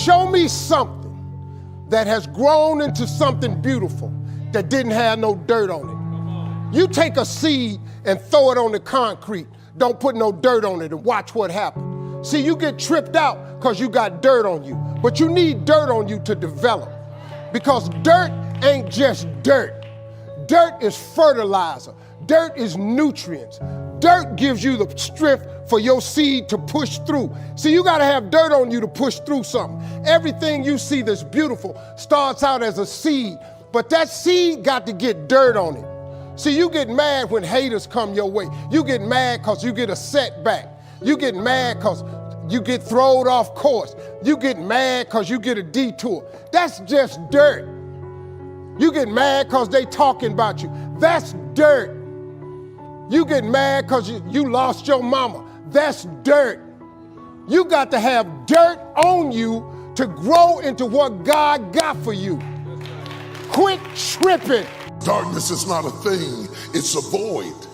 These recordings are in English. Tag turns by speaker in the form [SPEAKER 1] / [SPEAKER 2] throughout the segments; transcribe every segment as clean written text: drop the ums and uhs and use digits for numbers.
[SPEAKER 1] Show me something that has grown into something beautiful that didn't have no dirt on it. You take a seed and throw it on the concrete, don't put no dirt on it, and watch what happens. See, you get tripped out because you got dirt on you, but you need dirt on you to develop, because dirt ain't just dirt. Dirt is fertilizer. Dirt is nutrients. Dirt gives you the strength for your seed to push through. See, you gotta have dirt on you to push through something. Everything you see that's beautiful starts out as a seed, but that seed got to get dirt on it. See, you get mad when haters come your way. You get mad because you get a setback. You get mad because you get thrown off course. You get mad because you get a detour. That's just dirt. You get mad because they talking about you. That's dirt. You get mad because you lost your mama. That's dirt. You got to have dirt on you to grow into what God got for you. Quit tripping.
[SPEAKER 2] Darkness is not a thing, it's a void.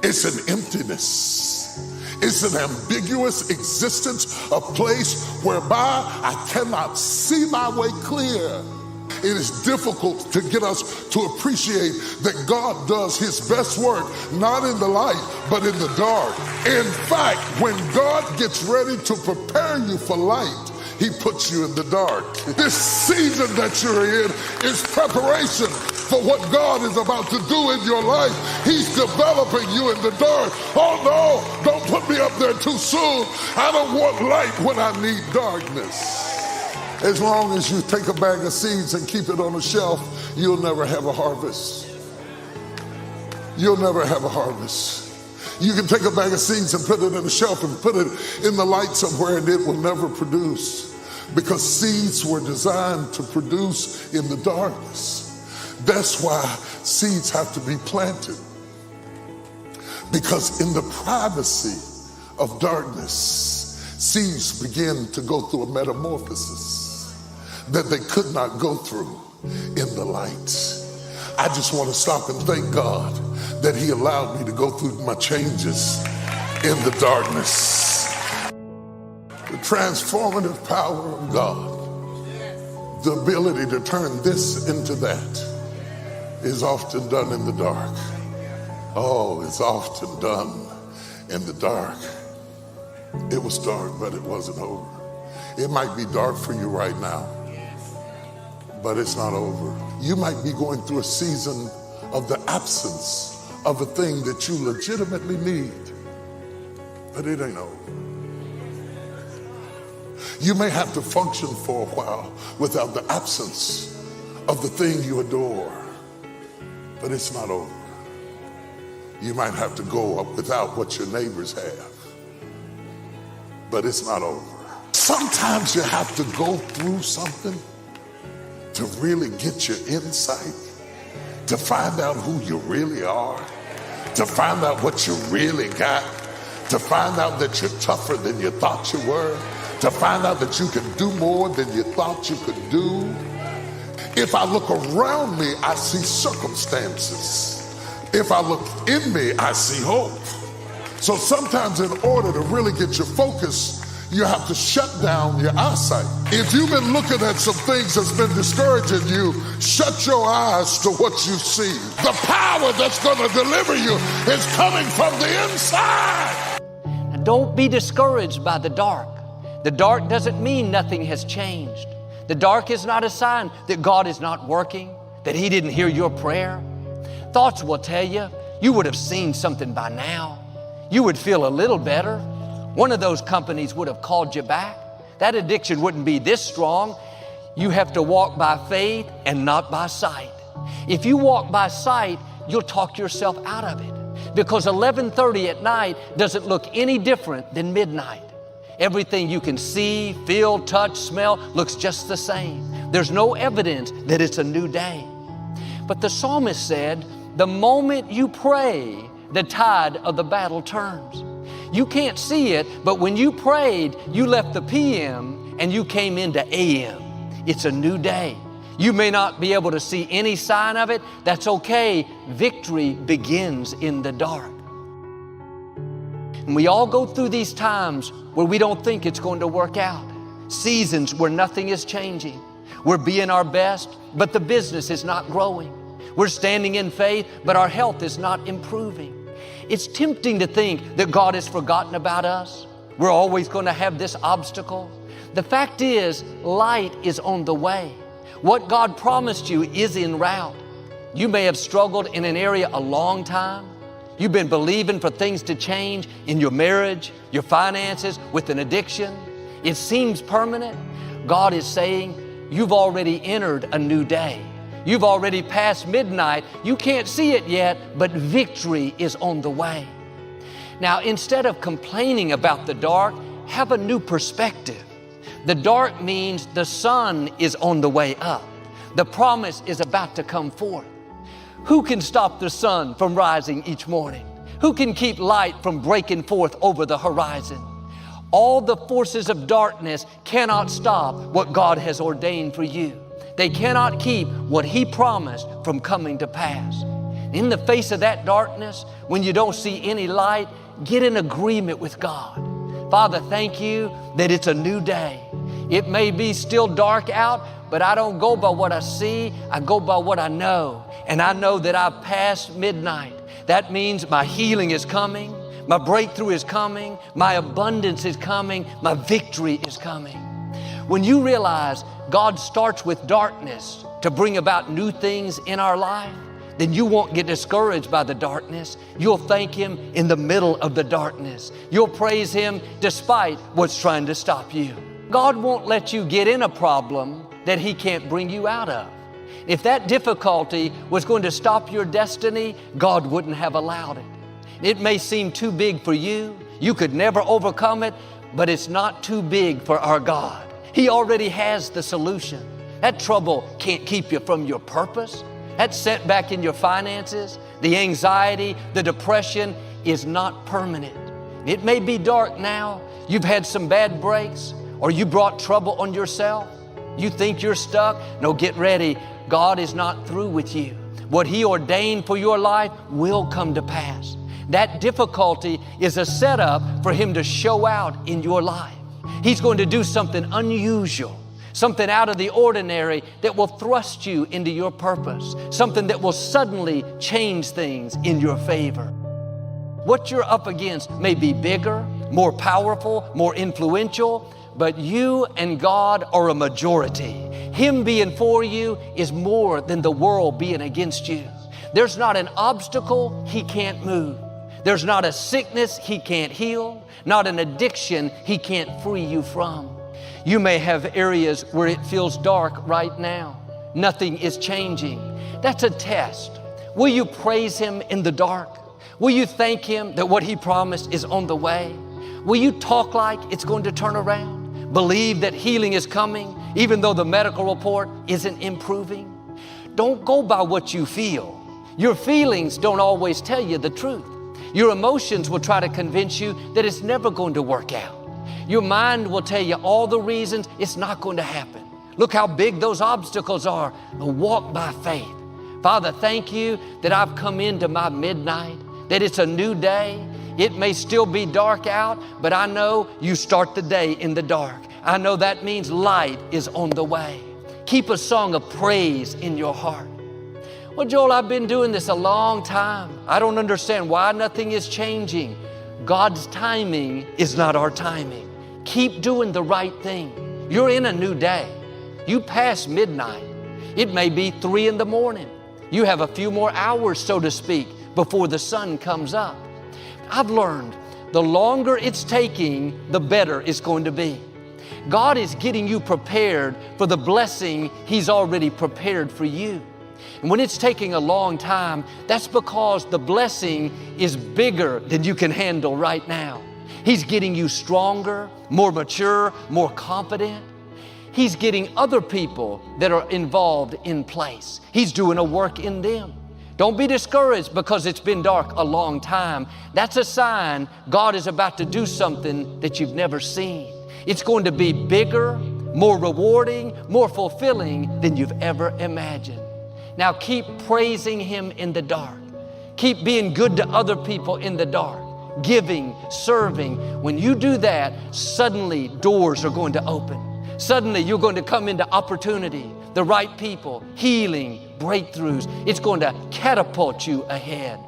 [SPEAKER 2] It's an emptiness. It's an ambiguous existence, a place whereby I cannot see my way clear. It is difficult to get us to appreciate that God does his best work, not in the light, but in the dark. In fact, when God gets ready to prepare you for light, he puts you in the dark. This season that you're in is preparation for what God is about to do in your life. He's developing you in the dark. Oh no, don't put me up there too soon. I don't want light when I need darkness. As long as you take a bag of seeds and keep it on the shelf, you'll never have a harvest. You'll never have a harvest. You can take a bag of seeds and put it in the shelf and put it in the light somewhere, and it will never produce, because seeds were designed to produce in the darkness. That's why seeds have to be planted, because in the privacy of darkness, seeds begin to go through a metamorphosis that they could not go through in the light. I just want to stop and thank God that he allowed me to go through my changes in the darkness. The transformative power of God, the ability to turn this into that, is often done in the dark. Oh, it's often done in the dark. It was dark, but it wasn't over. It might be dark for you right now, but it's not over. You might be going through a season of the absence of a thing that you legitimately need, but it ain't over. You may have to function for a while without the absence of the thing you adore, but it's not over. You might have to go up without what your neighbors have, but it's not over. Sometimes you have to go through something to really get your insight, to find out who you really are, to find out what you really got, to find out that you're tougher than you thought you were, to find out that you can do more than you thought you could do. If I look around me, I see circumstances. If I look in me, I see hope. So sometimes in order to really get your focus, you have to shut down your eyesight. If you've been looking at some things that's been discouraging you, shut your eyes to what you see. The power that's going to deliver you is coming from the inside.
[SPEAKER 3] And don't be discouraged by the dark. The dark doesn't mean nothing has changed. The dark is not a sign that God is not working, that he didn't hear your prayer. Thoughts will tell you, you would have seen something by now. You would feel a little better. One of those companies would have called you back. That addiction wouldn't be this strong. You have to walk by faith and not by sight. If you walk by sight, you'll talk yourself out of it, because 11:30 at night doesn't look any different than midnight. Everything you can see, feel, touch, smell looks just the same. There's no evidence that it's a new day. But the psalmist said, the moment you pray, the tide of the battle turns. You can't see it, but when you prayed, you left the PM and you came into AM. It's a new day. You may not be able to see any sign of it. That's okay. Victory begins in the dark. And we all go through these times where we don't think it's going to work out. seasons where nothing is changing. We're being our best, but the business is not growing. We're standing in faith, but our health is not improving. It's tempting to think that God has forgotten about us. We're always going to have this obstacle. The fact is, light is on the way. What God promised you is en route. You may have struggled in an area a long time. You've been believing for things to change in your marriage, your finances, with an addiction. It seems permanent. God is saying, you've already entered a new day. You've already passed midnight. You can't see it yet, but victory is on the way. Now, instead of complaining about the dark, have a new perspective. The dark means the sun is on the way up. The promise is about to come forth. Who can stop the sun from rising each morning? Who can keep light from breaking forth over the horizon? All the forces of darkness cannot stop what God has ordained for you. They cannot keep what He promised from coming to pass. In the face of that darkness, when you don't see any light, get in agreement with God. Father, thank you that it's a new day. It may be still dark out, but I don't go by what I see, I go by what I know. And I know that I've passed midnight. That means my healing is coming, my breakthrough is coming, my abundance is coming, my victory is coming. When you realize God starts with darkness to bring about new things in our life, then you won't get discouraged by the darkness. You'll thank Him in the middle of the darkness. You'll praise Him despite what's trying to stop you. God won't let you get in a problem that He can't bring you out of. If that difficulty was going to stop your destiny, God wouldn't have allowed it. It may seem too big for you. You could never overcome it, but it's not too big for our God. He already has the solution. That trouble can't keep you from your purpose. That setback in your finances, the anxiety, the depression is not permanent. It may be dark now. You've had some bad breaks, or you brought trouble on yourself. You think you're stuck. No, get ready. God is not through with you. What He ordained for your life will come to pass. That difficulty is a setup for Him to show out in your life. He's going to do something unusual, something out of the ordinary that will thrust you into your purpose, something that will suddenly change things in your favor. What you're up against may be bigger, more powerful, more influential, but you and God are a majority. Him being for you is more than the world being against you. There's not an obstacle He can't move. There's not a sickness He can't heal, not an addiction He can't free you from. You may have areas where it feels dark right now. Nothing is changing. That's a test. Will you praise Him in the dark? Will you thank Him that what He promised is on the way? Will you talk like it's going to turn around? Believe that healing is coming, even though the medical report isn't improving? Don't go by what you feel. Your feelings don't always tell you the truth. Your emotions will try to convince you that it's never going to work out. Your mind will tell you all the reasons it's not going to happen. Look how big those obstacles are. Walk by faith. Father, thank you that I've come into my midnight, that it's a new day. It may still be dark out, but I know you start the day in the dark. I know that means light is on the way. Keep a song of praise in your heart. Well, Joel, I've been doing this a long time. I don't understand why nothing is changing. God's timing is not our timing. Keep doing the right thing. You're in a new day. You pass midnight. It may be 3 a.m. You have a few more hours, so to speak, before the sun comes up. I've learned the longer it's taking, the better it's going to be. God is getting you prepared for the blessing He's already prepared for you. And when it's taking a long time, that's because the blessing is bigger than you can handle right now. He's getting you stronger, more mature, more confident. He's getting other people that are involved in place. He's doing a work in them. Don't be discouraged because it's been dark a long time. That's a sign God is about to do something that you've never seen. It's going to be bigger, more rewarding, more fulfilling than you've ever imagined. Now keep praising Him in the dark. Keep being good to other people in the dark. Giving, serving. When you do that, suddenly doors are going to open. Suddenly you're going to come into opportunity, the right people, healing, breakthroughs. It's going to catapult you ahead.